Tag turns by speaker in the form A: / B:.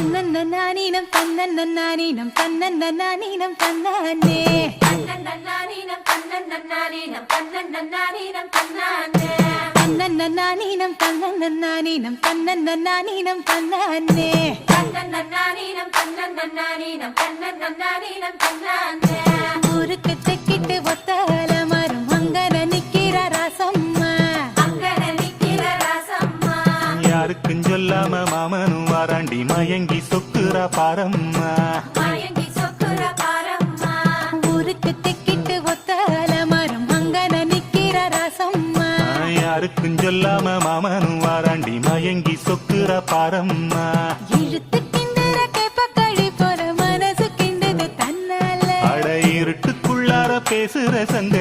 A: தன்னன்னனானீனம் தன்னன்னனானீனம் தன்னன்னனானீனம் தன்னானே
B: தன்னன்னனானீனம் தன்னன்னனானீனம் தன்னன்னனானீனம் தன்னானே
A: தன்னன்னனானீனம் தன்னன்னனானீனம் தன்னன்னனானீனம் தன்னானே
B: தன்னன்னனானீனம் தன்னன்னனானீனம் தன்னன்னனானீனம் தன்னானே
A: ஊருக்கு தெக்கிட்டு ஒத்தால மரம் அங்கன நிக்கிற ராசம்மா
B: அங்கன நிக்கிற ராசம்மா
C: யாருக்கும் சொல்லாம மாமனும் வாராண்டி மயங்கி சொக்குறா பாரம்மா
B: மயங்கி சொக்குற பாரம்மா
A: ஊருக்கு தெக்கிட்டு ஒத்தால மரம் அங்கன நிக்கிற ராசம்மா
C: யாருக்கும் சொல்லாம மாமனும் வாராண்டி மயங்கி சொக்குறா பாரம்மா
A: இழுத்து கிண்டுற கேப்பக்களி போற மனசு கிண்டுது தன்னால
C: அட இருட்டுக்குள்ளார பேசுற சங்க